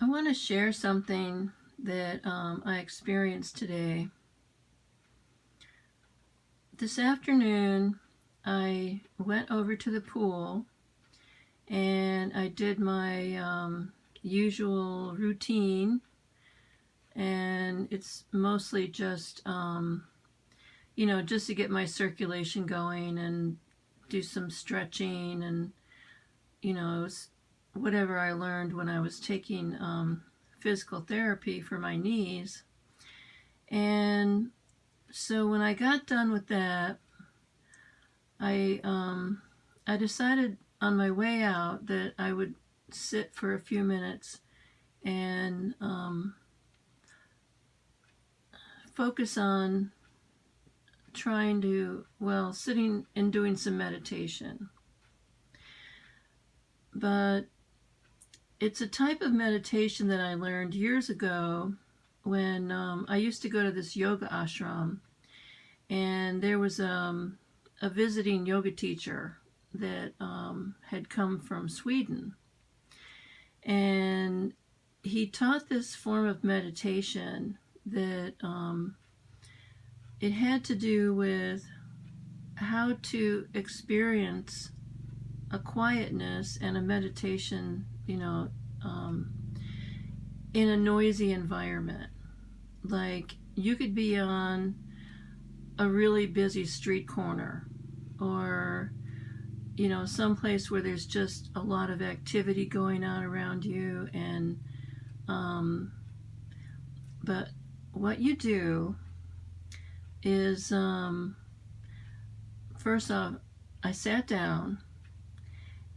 I want to share something that I experienced today. This afternoon, I went over to the pool and I did my usual routine, and it's mostly just to get my circulation going and do some stretching and, it was whatever I learned when I was taking physical therapy for my knees. And so when I got done with that, I I decided on my way out that I would sit for a few minutes and focus on sitting and doing some meditation. But it's a type of meditation that I learned years ago when I used to go to this yoga ashram, and there was a visiting yoga teacher that had come from Sweden. And he taught this form of meditation that it had to do with how to experience a quietness and a meditation, in a noisy environment. Like you could be on a really busy street corner, or someplace where there's just a lot of activity going on around you, and but what you do is first off, I sat down,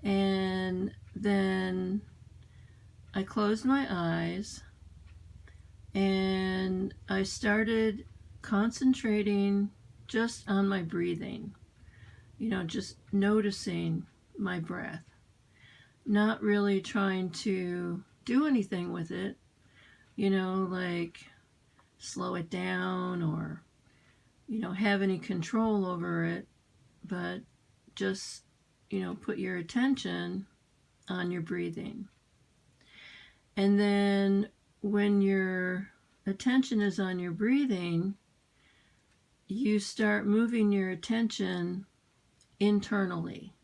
and then I closed my eyes and I started concentrating just on my breathing, just noticing my breath, not really trying to do anything with it, like slow it down or, have any control over it, but just, put your attention on your breathing. And then when your attention is on your breathing, you start moving your attention internally.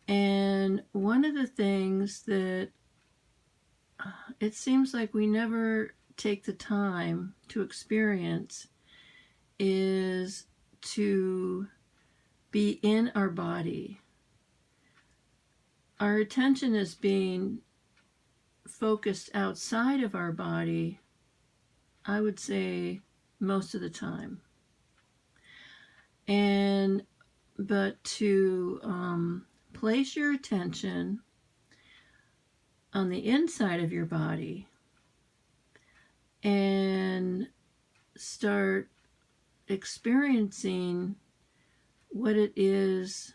And one of the things that it seems like we never take the time to experience is to be in our body. Our attention is being focused outside of our body, I would say most of the time. But to place your attention on the inside of your body and start experiencing what it is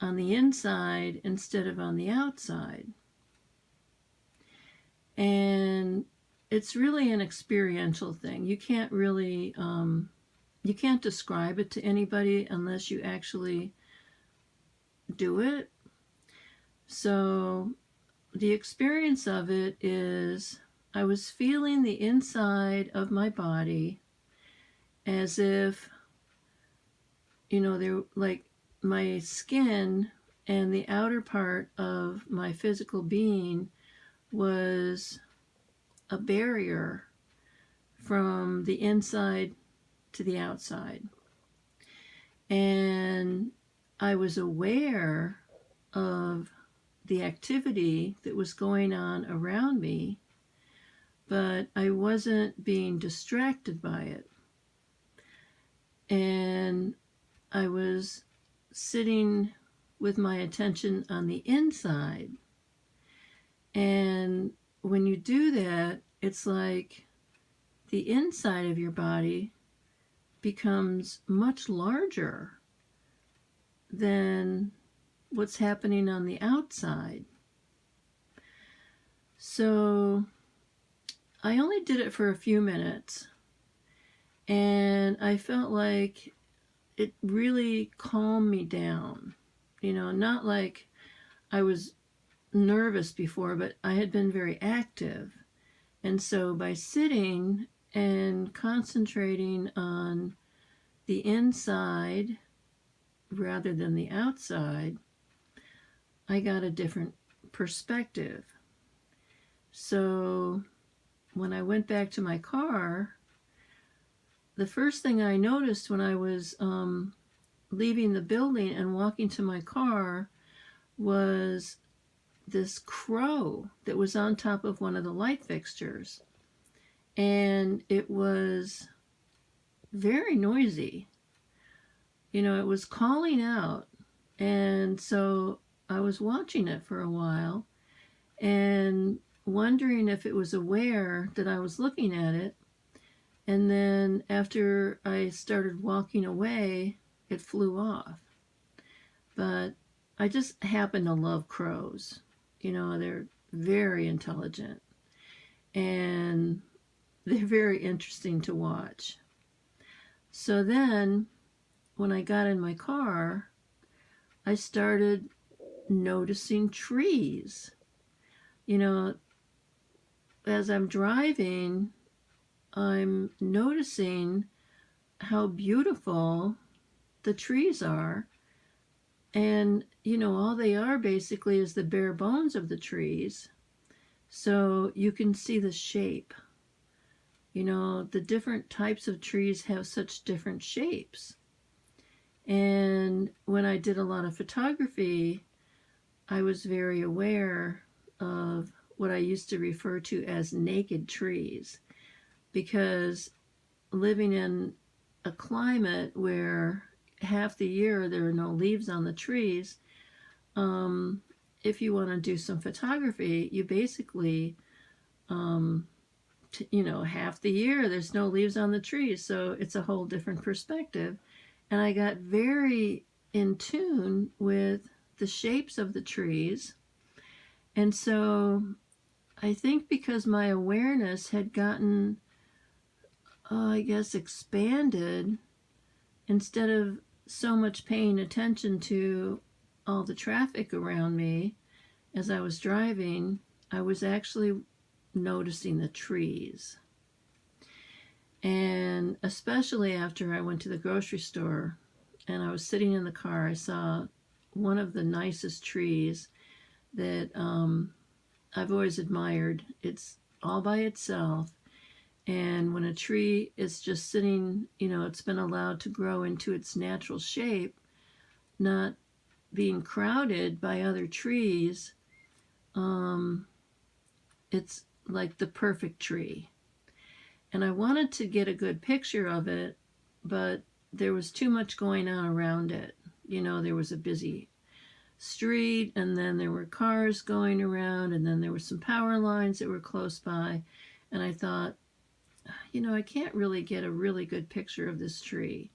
on the inside instead of on the outside. And it's really an experiential thing. You can't really you can't describe it to anybody unless you actually do it. So the experience of it is I was feeling the inside of my body as if, there, like, my skin and the outer part of my physical being was a barrier from the inside to the outside. And I was aware of the activity that was going on around me, but I wasn't being distracted by it. And I was sitting with my attention on the inside. And when you do that, it's like the inside of your body becomes much larger than what's happening on the outside. So I only did it for a few minutes, and I felt like it really calmed me down. Not like I was nervous before, but I had been very active. And so by sitting and concentrating on the inside rather than the outside, I got a different perspective. So when I went back to my car, the first thing I noticed when I was leaving the building and walking to my car was this crow that was on top of one of the light fixtures. And it was very noisy. You know, it was calling out. And so I was watching it for a while and wondering if it was aware that I was looking at it. And then after I started walking away, it flew off. But I just happen to love crows. You know, they're very intelligent and they're very interesting to watch. So then when I got in my car, I started noticing trees. You know, as I'm driving, I'm noticing how beautiful the trees are. And, you know, all they are basically is the bare bones of the trees. So you can see the shape. You know, the different types of trees have such different shapes. And when I did a lot of photography, I was very aware of what I used to refer to as naked trees. Because living in a climate where half the year there are no leaves on the trees, if you want to do some photography, you basically, you know, half the year there's no leaves on the trees, so it's a whole different perspective. And I got very in tune with the shapes of the trees. And so I think because my awareness had gotten, I guess, expanded, instead of so much paying attention to all the traffic around me as I was driving, I was actually noticing the trees. And especially after I went to the grocery store and I was sitting in the car, I saw one of the nicest trees that I've always admired. It's all by itself. And when a tree is just sitting, you know, it's been allowed to grow into its natural shape, not being crowded by other trees, it's like the perfect tree. And I wanted to get a good picture of it, but there was too much going on around it. You know, there was a busy street, and then there were cars going around, and then there were some power lines that were close by. And I thought, you know, I can't really get a really good picture of this tree.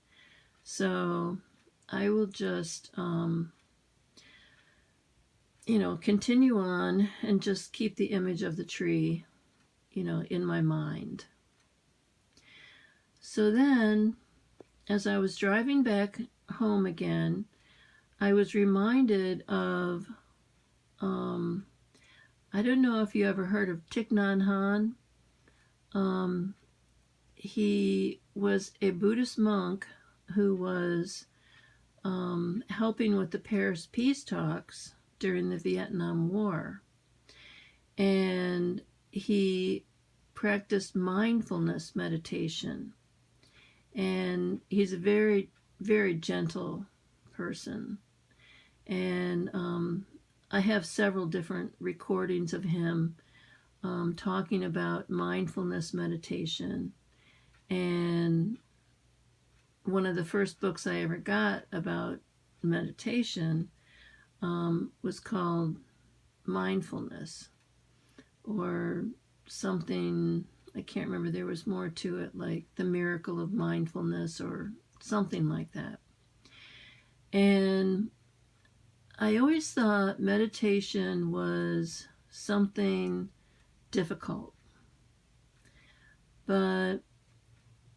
So I will just, you know, continue on and just keep the image of the tree, you know, in my mind. So then, as I was driving back home again, I was reminded of, I don't know if you ever heard of Thich Nhat Hanh. He was a Buddhist monk who was helping with the Paris peace talks during the Vietnam War. And he practiced mindfulness meditation. And he's a very, very gentle person. And I have several different recordings of him talking about mindfulness meditation. And one of the first books I ever got about meditation was called Mindfulness, or something, I can't remember, there was more to it, like The Miracle of Mindfulness or something like that. And I always thought meditation was something difficult. But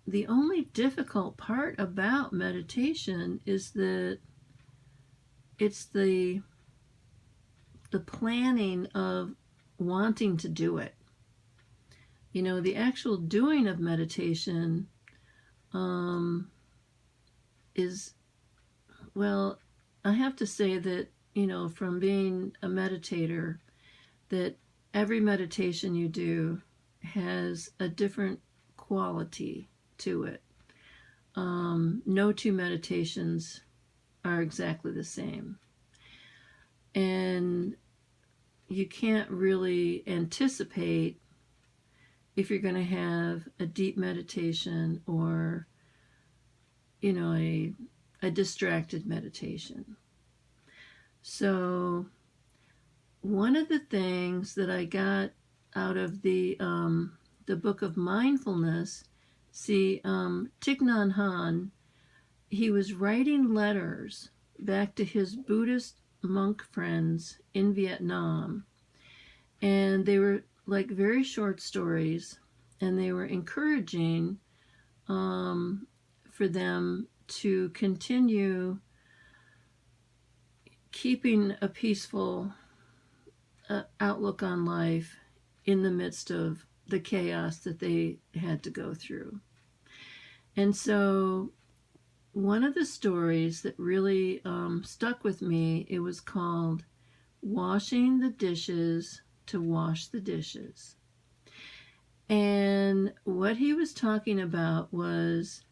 the only difficult part about meditation is that it's the the planning of wanting to do it. The actual doing of meditation is, well, I have to say that, from being a meditator, that every meditation you do has a different quality to it. No two meditations are exactly the same. And you can't really anticipate if you're going to have a deep meditation or, a distracted meditation. So one of the things that I got out of the book of mindfulness, Thich Nhat Hanh, he was writing letters back to his Buddhist monk friends in Vietnam, and they were like very short stories, and they were encouraging for them to continue keeping a peaceful outlook on life in the midst of the chaos that they had to go through. And so one of the stories that really stuck with me, it was called Washing the Dishes to Wash the Dishes. And what he was talking about was,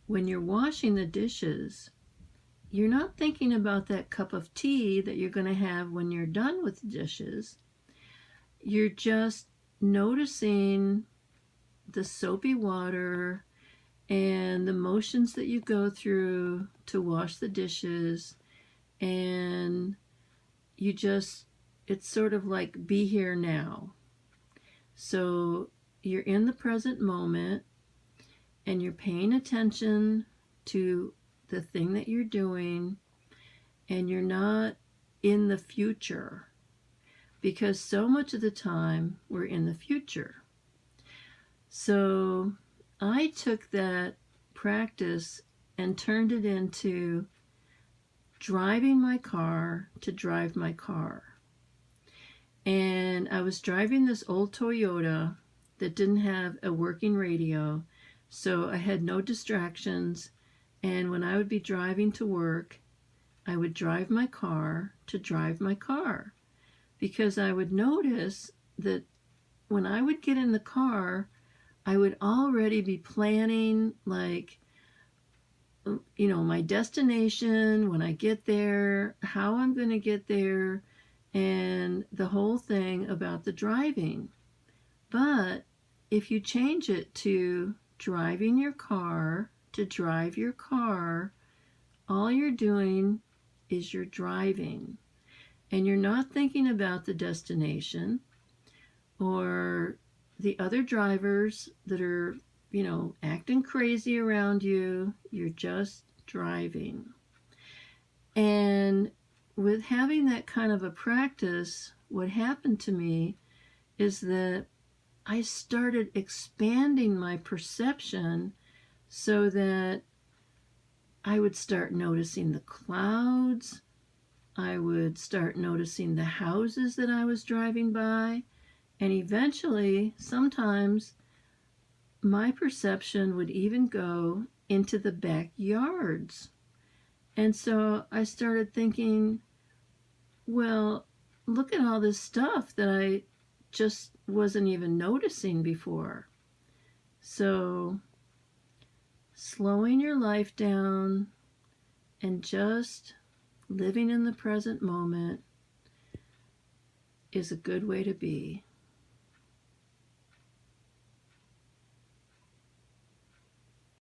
when you're washing the dishes, you're not thinking about that cup of tea that you're going to have when you're done with the dishes. You're just noticing the soapy water and the motions that you go through to wash the dishes, and it's sort of like be here now. So you're in the present moment and you're paying attention to the thing that you're doing, and you're not in the future, because so much of the time we're in the future. So I took that practice and turned it into driving my car to drive my car. And I was driving this old Toyota that didn't have a working radio, so I had no distractions. And when I would be driving to work, I would drive my car to drive my car, because I would notice that when I would get in the car, I would already be planning, like, my destination, when I get there, how I'm going to get there, and the whole thing about the driving. But if you change it to driving your car to drive your car, all you're doing is you're driving, and you're not thinking about the destination or the other drivers that are, acting crazy around you. You're just driving. And with having that kind of a practice, what happened to me is that I started expanding my perception so that I would start noticing the clouds. I would start noticing the houses that I was driving by. And eventually, sometimes, my perception would even go into the backyards. And so I started thinking, well, look at all this stuff that I just wasn't even noticing before. So slowing your life down and just living in the present moment is a good way to be.